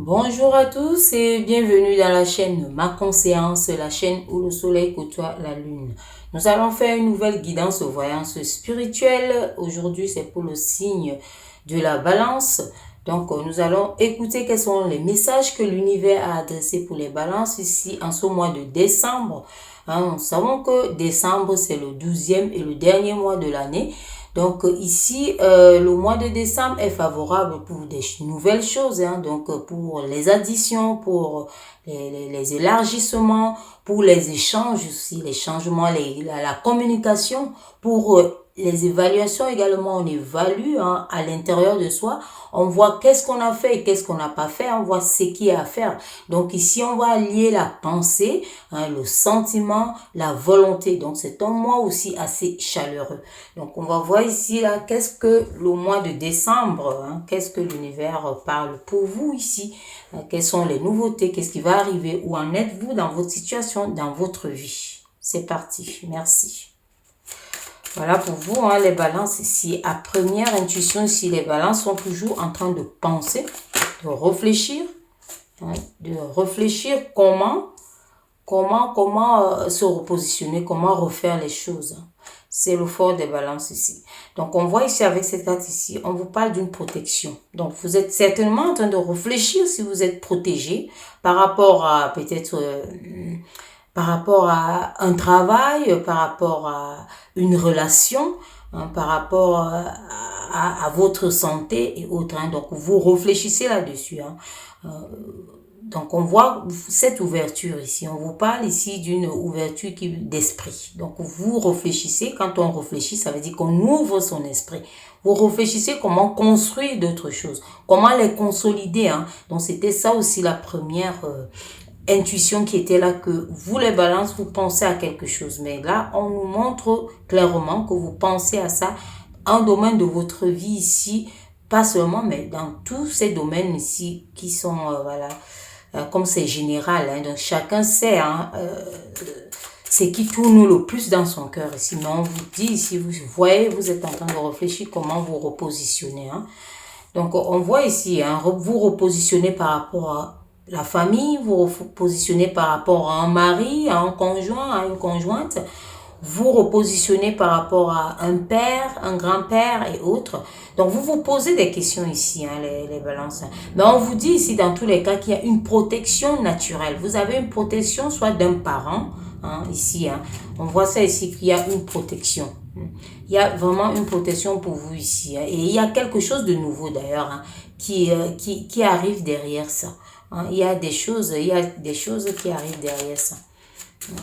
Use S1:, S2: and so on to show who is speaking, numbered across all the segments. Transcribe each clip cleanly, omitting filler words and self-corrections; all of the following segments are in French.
S1: Bonjour à tous et bienvenue dans la chaîne Ma Conscience, la chaîne où le soleil côtoie la lune. Nous allons faire une nouvelle guidance voyance spirituelle. Aujourd'hui, c'est pour le signe de la balance. Donc, nous allons écouter quels sont les messages que l'univers a adressés pour les balances ici en ce mois de décembre. Nous savons que décembre, c'est le 12e et le dernier mois de l'année. Donc ici, le mois de décembre est favorable pour des nouvelles choses, donc pour les additions, pour les élargissements, pour les échanges aussi, les changements, la communication, pour les évaluations également. On évalue à l'intérieur de soi, on voit qu'est-ce qu'on a fait et qu'est-ce qu'on n'a pas fait, on voit ce qui est à faire. Donc ici, on va lier la pensée, le sentiment, la volonté. Donc c'est un mois aussi assez chaleureux. Donc on va voir ici, là, qu'est-ce que le mois de décembre, qu'est-ce que l'univers parle pour vous ici, quelles sont les nouveautés, qu'est-ce qui va arriver, où en êtes-vous dans votre situation, dans votre vie. C'est parti, merci. Voilà pour vous, les balances ici. À première intuition ici, les balances sont toujours en train de penser, de réfléchir comment se repositionner, comment refaire les choses. C'est le fort des balances ici. Donc, on voit ici avec cette carte ici, on vous parle d'une protection. Donc, vous êtes certainement en train de réfléchir si vous êtes protégé par rapport à peut-être... par rapport à un travail, par rapport à une relation, par rapport à votre santé et autres. Donc, vous réfléchissez là-dessus. Donc, on voit cette ouverture ici. On vous parle ici d'une ouverture d'esprit. Donc, vous réfléchissez. Quand on réfléchit, ça veut dire qu'on ouvre son esprit. Vous réfléchissez comment construire d'autres choses, comment les consolider. Donc, c'était ça aussi la première intuition qui était là, que vous les balances, vous pensez à quelque chose. Mais là, on nous montre clairement que vous pensez à ça, un domaine de votre vie ici, pas seulement, mais dans tous ces domaines ici qui sont, comme c'est général. Donc, chacun sait ce qui tourne le plus dans son cœur ici. Mais on vous dit ici, vous voyez, vous êtes en train de réfléchir comment vous repositionner. Donc, on voit ici, vous repositionner par rapport à la famille, vous repositionnez par rapport à un mari, à un conjoint, à une conjointe, vous repositionnez par rapport à un père, un grand-père et autres. Donc, vous vous posez des questions ici, les balances. Mais on vous dit ici, dans tous les cas, qu'il y a une protection naturelle. Vous avez une protection, soit d'un parent, ici, on voit ça ici, qu'il y a une protection. Il y a vraiment une protection pour vous ici. Et il y a quelque chose de nouveau d'ailleurs qui arrive derrière ça. Il y a des choses qui arrivent derrière ça.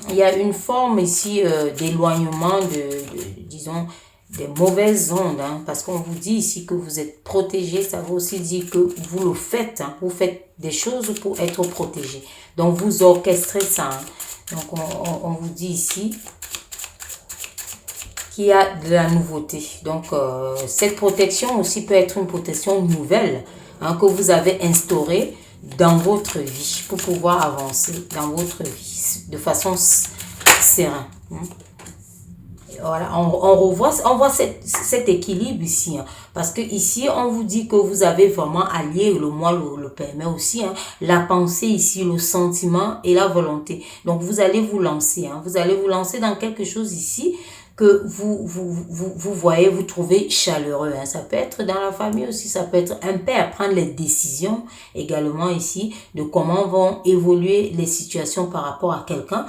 S1: Il y a une forme ici d'éloignement disons, des mauvaises ondes. Parce qu'on vous dit ici que vous êtes protégé. Ça veut aussi dire que vous le faites. Vous faites des choses pour être protégé. Donc, vous orchestrez ça. Donc, on vous dit ici qu'il y a de la nouveauté. Donc, cette protection aussi peut être une protection nouvelle que vous avez instaurée dans votre vie pour pouvoir avancer dans votre vie de façon sereine. Voilà, on voit cet équilibre ici. Parce que ici, on vous dit que vous avez vraiment allié, le moi le permet aussi, la pensée ici, le sentiment et la volonté. Donc, vous allez vous lancer. Vous allez vous lancer dans quelque chose ici que vous voyez, vous trouvez chaleureux. Ça peut être dans la famille aussi, ça peut être un père, prendre les décisions également ici de comment vont évoluer les situations par rapport à quelqu'un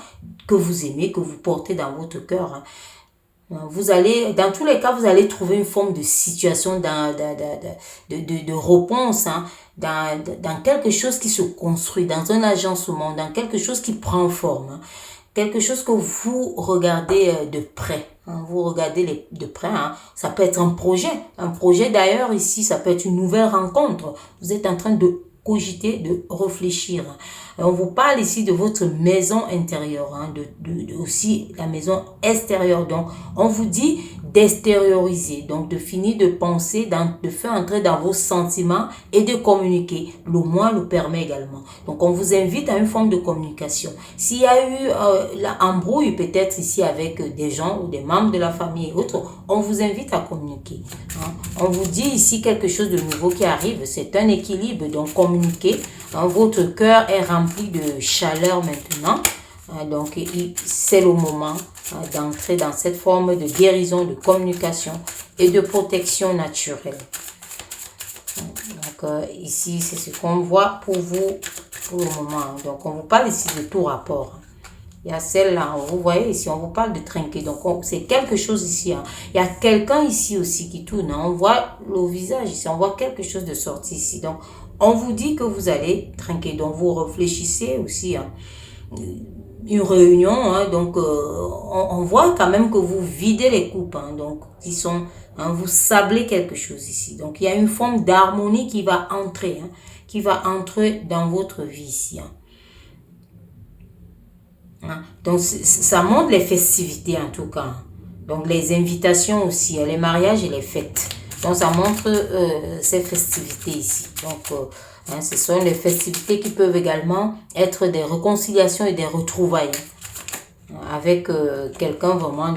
S1: que vous aimez, que vous portez dans votre cœur. Vous allez, dans tous les cas, vous allez trouver une forme de situation, de réponse, dans quelque chose qui se construit, dans un agencement, dans quelque chose qui prend forme. Quelque chose que vous regardez de près. Vous regardez de près. Ça peut être un projet. Un projet d'ailleurs ici, ça peut être une nouvelle rencontre. Vous êtes en train de cogiter, de réfléchir. On vous parle ici de votre maison intérieure, aussi la maison extérieure. Donc, on vous dit d'extérioriser, donc de finir de penser, de faire entrer dans vos sentiments et de communiquer. Le moi le permet également. Donc, on vous invite à une forme de communication. S'il y a eu l'embrouille peut-être ici avec des gens ou des membres de la famille et autres, on vous invite à communiquer. On vous dit ici quelque chose de nouveau qui arrive. C'est un équilibre, donc communiquer communiquer. Votre cœur est rempli de chaleur maintenant. Donc, c'est le moment d'entrer dans cette forme de guérison, de communication et de protection naturelle. Donc, ici, c'est ce qu'on voit pour vous pour le moment. Donc, on vous parle ici de tout rapport. Il y a celle-là, vous voyez ici, on vous parle de trinquer. Donc, c'est quelque chose ici. Il y a quelqu'un ici aussi qui tourne. On voit le visage ici, on voit quelque chose de sorti ici. Donc, on vous dit que vous allez trinquer. Donc, vous réfléchissez aussi. Une réunion, donc on voit quand même que vous videz les coupes, donc qui sont, vous sablez quelque chose ici. Donc, il y a une forme d'harmonie qui va entrer dans votre vie ici. Donc, ça montre les festivités en tout cas. Donc, les invitations aussi, les mariages et les fêtes. Donc, ça montre ces festivités ici. Donc, ce sont les festivités qui peuvent également être des réconciliations et des retrouvailles avec quelqu'un vraiment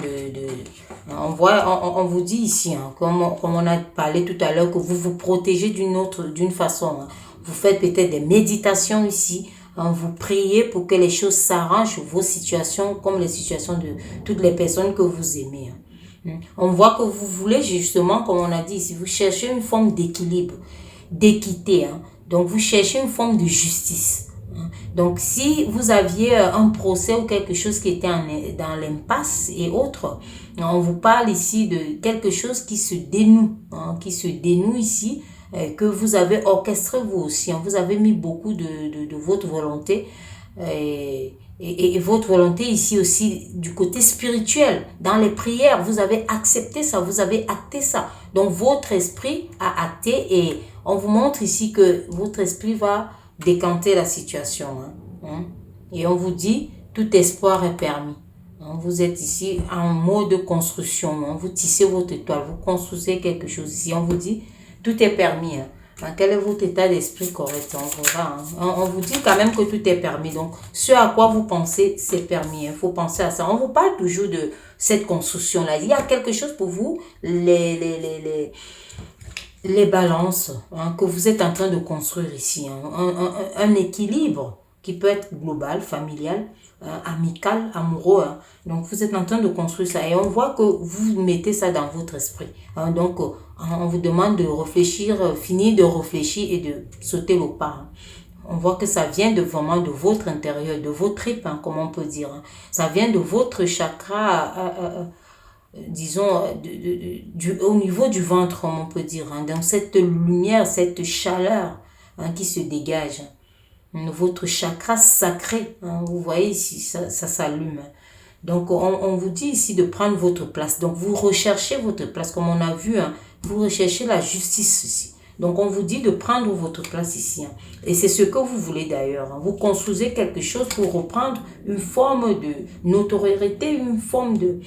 S1: on vous dit ici, comme on a parlé tout à l'heure, que vous vous protégez d'une façon. Vous faites peut-être des méditations ici. Vous priez pour que les choses s'arrangent, vos situations, comme les situations de toutes les personnes que vous aimez. On voit que vous voulez justement, comme on a dit ici, vous cherchez une forme d'équilibre, d'équité. Donc, vous cherchez une forme de justice. Donc, si vous aviez un procès ou quelque chose qui était dans l'impasse et autres, on vous parle ici de quelque chose qui se dénoue, ici, que vous avez orchestré vous aussi. Vous avez mis beaucoup de votre volonté et votre volonté ici aussi du côté spirituel. Dans les prières, vous avez accepté ça, vous avez acté ça. Donc, votre esprit a acté et on vous montre ici que votre esprit va décanter la situation. Et on vous dit, tout espoir est permis. Vous êtes ici en mode construction. Vous tissez votre toile, vous construisez quelque chose ici. On vous dit, tout est permis. Quel est votre état d'esprit correct? On vous dit quand même que tout est permis. Donc, ce à quoi vous pensez, c'est permis. Il faut penser à ça. On vous parle toujours de cette construction-là. Il y a quelque chose pour vous, les balances que vous êtes en train de construire ici. Un équilibre qui peut être global, familial, amical, amoureux. Donc, vous êtes en train de construire ça. Et on voit que vous mettez ça dans votre esprit. Donc, on vous demande de réfléchir, finir de réfléchir et de sauter le pas. On voit que ça vient vraiment de votre intérieur, de vos tripes, comme on peut dire. Ça vient de votre chakra, disons, au niveau du ventre, comme on peut dire. Donc, cette lumière, cette chaleur qui se dégage. Votre chakra sacré, vous voyez ici, ça s'allume. Donc, on vous dit ici de prendre votre place. Donc, vous recherchez votre place, comme on a vu, vous recherchez la justice ici. Donc, on vous dit de prendre votre place ici. Et c'est ce que vous voulez d'ailleurs. Vous construisez quelque chose pour reprendre une forme de notoriété, une forme de...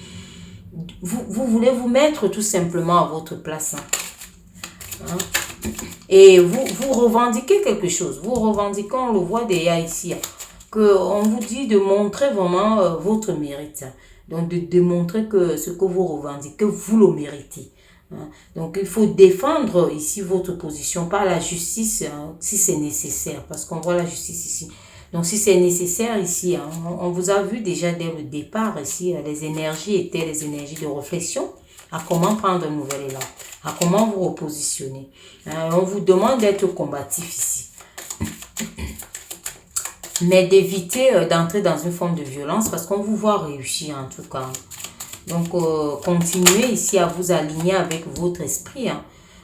S1: Vous voulez vous mettre tout simplement à votre place. Et vous revendiquez quelque chose. Vous revendiquez, on le voit déjà ici, qu'on vous dit de montrer vraiment votre mérite. Donc, de démontrer que ce que vous revendiquez, vous le méritez. Donc, il faut défendre ici votre position par la justice si c'est nécessaire. Parce qu'on voit la justice ici. Donc, si c'est nécessaire ici, on vous a vu déjà dès le départ ici, les énergies étaient les énergies de réflexion. À comment prendre un nouvel élan, à comment vous repositionner. On vous demande d'être combatif ici. Mais d'éviter d'entrer dans une forme de violence parce qu'on vous voit réussir en tout cas. Donc, continuez ici à vous aligner avec votre esprit.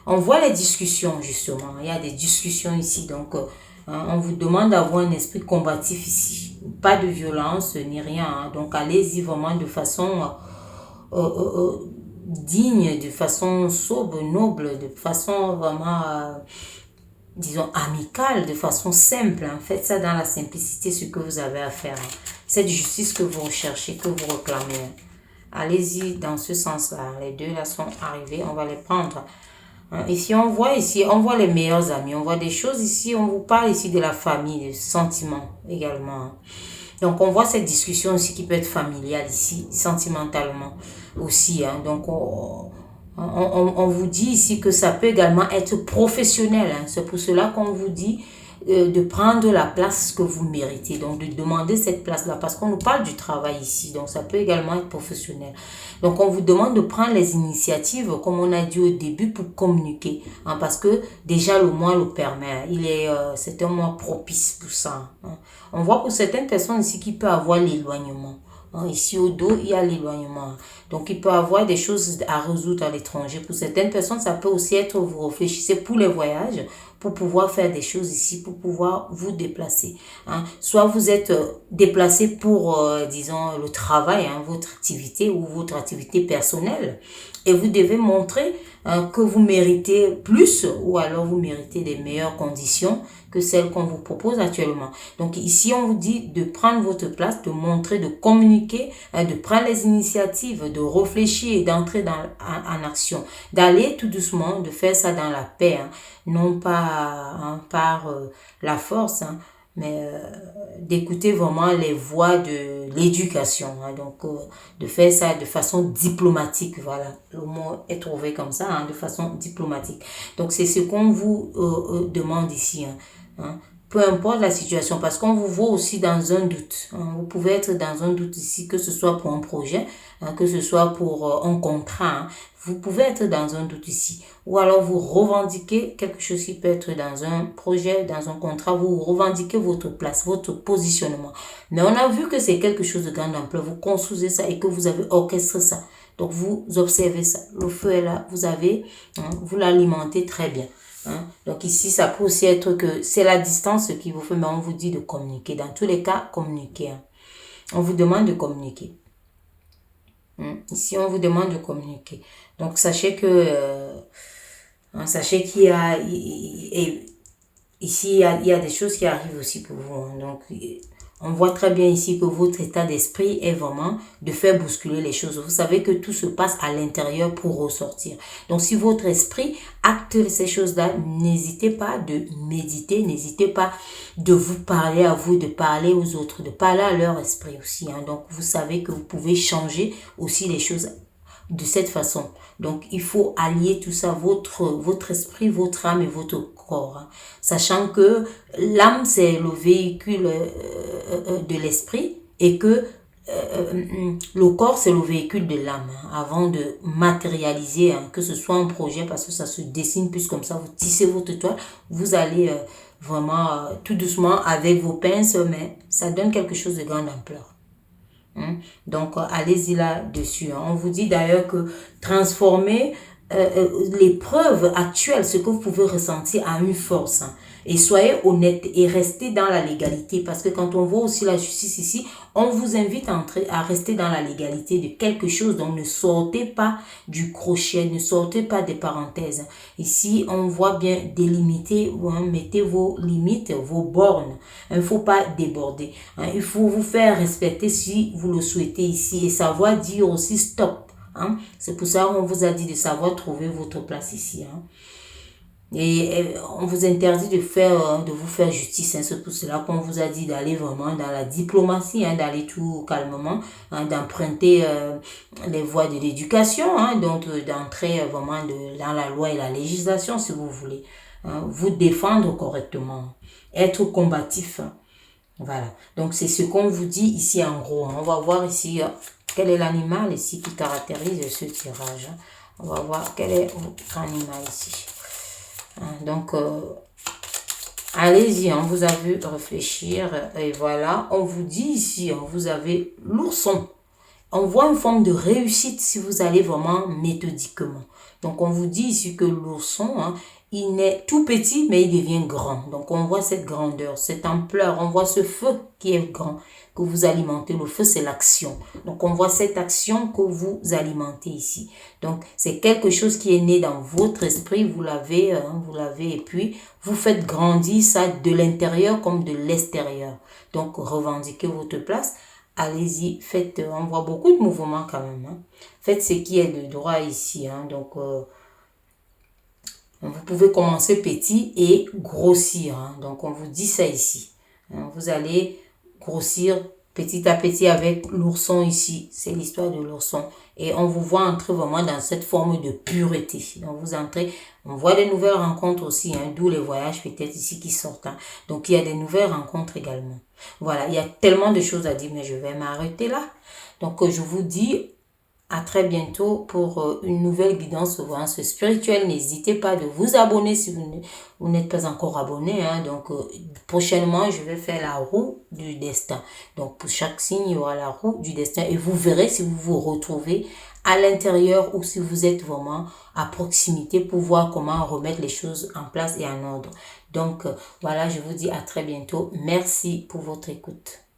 S1: On voit les discussions justement. Il y a des discussions ici. Donc, on vous demande d'avoir un esprit combatif ici. Pas de violence ni rien. Donc, allez-y vraiment de façon... digne, de façon sobre, noble, de façon vraiment, disons, amicale, de façon simple. Faites ça dans la simplicité, ce que vous avez à faire. Cette justice que vous recherchez, que vous réclamez. Allez-y dans ce sens-là. Les deux là sont arrivés, on va les prendre. Ici, on voit les meilleurs amis. On voit des choses ici, on vous parle ici de la famille, des sentiments également. Donc, on voit cette discussion aussi qui peut être familiale ici, sentimentalement aussi. Donc, on vous dit ici que ça peut également être professionnel. C'est pour cela qu'on vous dit de prendre la place que vous méritez, donc de demander cette place-là, parce qu'on nous parle du travail ici, donc ça peut également être professionnel. Donc on vous demande de prendre les initiatives, comme on a dit au début, pour communiquer, hein, parce que déjà le mois le permet, c'est un mois propice pour ça. Hein. On voit pour certaines personnes ici qui peut avoir l'éloignement. Ici au dos, il y a l'éloignement. Donc, il peut y avoir des choses à résoudre à l'étranger. Pour certaines personnes, ça peut aussi être, vous réfléchissez pour les voyages, pour pouvoir faire des choses ici, pour pouvoir vous déplacer. Hein. Soit vous êtes déplacé pour, disons, le travail, hein, votre activité ou votre activité personnelle. Et vous devez montrer que vous méritez plus ou alors vous méritez des meilleures conditions que celles qu'on vous propose actuellement. Donc ici, on vous dit de prendre votre place, de montrer, de communiquer, de prendre les initiatives, de réfléchir et d'entrer en action, d'aller tout doucement, de faire ça dans la paix, hein, non pas par la force, hein, mais d'écouter vraiment les voix de l'éducation, hein, donc de faire ça de façon diplomatique, voilà, le mot est trouvé comme ça, hein, de façon diplomatique. Donc c'est ce qu'on vous demande ici, hein, hein, peu importe la situation, parce qu'on vous voit aussi dans un doute, hein, vous pouvez être dans un doute ici, que ce soit pour un projet, hein, que ce soit pour un contrat, hein, vous pouvez être dans un doute ici. Ou alors vous revendiquez quelque chose qui peut être dans un projet, dans un contrat, vous revendiquez votre place, votre positionnement. Mais on a vu que c'est quelque chose de grande ampleur, vous construisez ça et que vous avez orchestré ça. Donc vous observez ça, le feu est là, vous avez, hein, vous l'alimentez très bien. Hein. Donc ici, ça peut aussi être que c'est la distance qui vous fait, mais on vous dit de communiquer. Dans tous les cas, communiquer. Hein. On vous demande de communiquer. Ici, on vous demande de communiquer. Donc, sachez que, sachez qu'il y a, ici, il y a des choses qui arrivent aussi pour vous. Hein. Donc, on voit très bien ici que votre état d'esprit est vraiment de faire bousculer les choses. Vous savez que tout se passe à l'intérieur pour ressortir. Donc, si votre esprit acte ces choses-là, n'hésitez pas de méditer, n'hésitez pas de vous parler à vous, de parler aux autres, de parler à leur esprit aussi. Hein. Donc, vous savez que vous pouvez changer aussi les choses de cette façon. Donc, il faut allier tout ça, votre esprit, votre âme et votre corps. Hein. Sachant que l'âme, c'est le véhicule de l'esprit et que le corps, c'est le véhicule de l'âme. Hein, avant de matérialiser, hein, que ce soit un projet, parce que ça se dessine plus comme ça, vous tissez votre toile, vous allez vraiment tout doucement avec vos pinces, mais ça donne quelque chose de grande ampleur. Donc, allez-y là-dessus. Hein. On vous dit d'ailleurs que transformer l'épreuve actuelle, ce que vous pouvez ressentir, à une force. Hein. Et soyez honnête et restez dans la légalité. Parce que quand on voit aussi la justice ici, on vous invite à rester dans la légalité de quelque chose. Donc, ne sortez pas du crochet, ne sortez pas des parenthèses. Ici, on voit bien délimiter, hein, mettez vos limites, vos bornes. Il ne faut pas déborder. Hein. Il faut vous faire respecter si vous le souhaitez ici et savoir dire aussi stop. Hein. C'est pour ça qu'on vous a dit de savoir trouver votre place ici. Hein. Et on vous interdit de vous faire justice. Hein. C'est pour cela qu'on vous a dit d'aller vraiment dans la diplomatie, hein, d'aller tout calmement, hein, d'emprunter les voies de l'éducation, hein, donc d'entrer vraiment dans la loi et la législation si vous voulez. Hein, vous défendre correctement, être combatif. Hein. Voilà. Donc c'est ce qu'on vous dit ici en gros. Hein. On va voir ici quel est l'animal ici qui caractérise ce tirage. Hein. On va voir quel est votre animal ici. Donc, allez-y, on vous a vu réfléchir et voilà, on vous dit ici, vous avez l'ourson. On voit une forme de réussite si vous allez vraiment méthodiquement. Donc, on vous dit ici que l'ourson, hein, il naît tout petit, mais il devient grand. Donc, on voit cette grandeur, cette ampleur, on voit ce feu qui est grand, que vous alimentez. Le feu, c'est l'action. Donc, on voit cette action que vous alimentez ici. Donc, c'est quelque chose qui est né dans votre esprit, vous l'avez, et puis, vous faites grandir ça de l'intérieur comme de l'extérieur. Donc, revendiquez votre place. Allez-y, faites, on voit beaucoup de mouvements quand même. Hein. Faites ce qui est de droit ici. Hein. Donc, vous pouvez commencer petit et grossir. Hein. Donc, on vous dit ça ici. Hein. Vous allez grossir petit à petit avec l'ourson ici. C'est l'histoire de l'ourson. Et on vous voit entrer vraiment dans cette forme de pureté. Donc vous entrez, on voit des nouvelles rencontres aussi, hein, d'où les voyages peut-être ici qui sortent. Hein. Donc il y a des nouvelles rencontres également. Voilà, il y a tellement de choses à dire, mais je vais m'arrêter là. Donc je vous dis à très bientôt pour une nouvelle guidance voyance spirituelle. N'hésitez pas de vous abonner si vous n'êtes pas encore abonné. Hein. Donc, prochainement, je vais faire la roue du destin. Donc, pour chaque signe, il y aura la roue du destin. Et vous verrez si vous vous retrouvez à l'intérieur ou si vous êtes vraiment à proximité pour voir comment remettre les choses en place et en ordre. Donc, voilà, je vous dis à très bientôt. Merci pour votre écoute.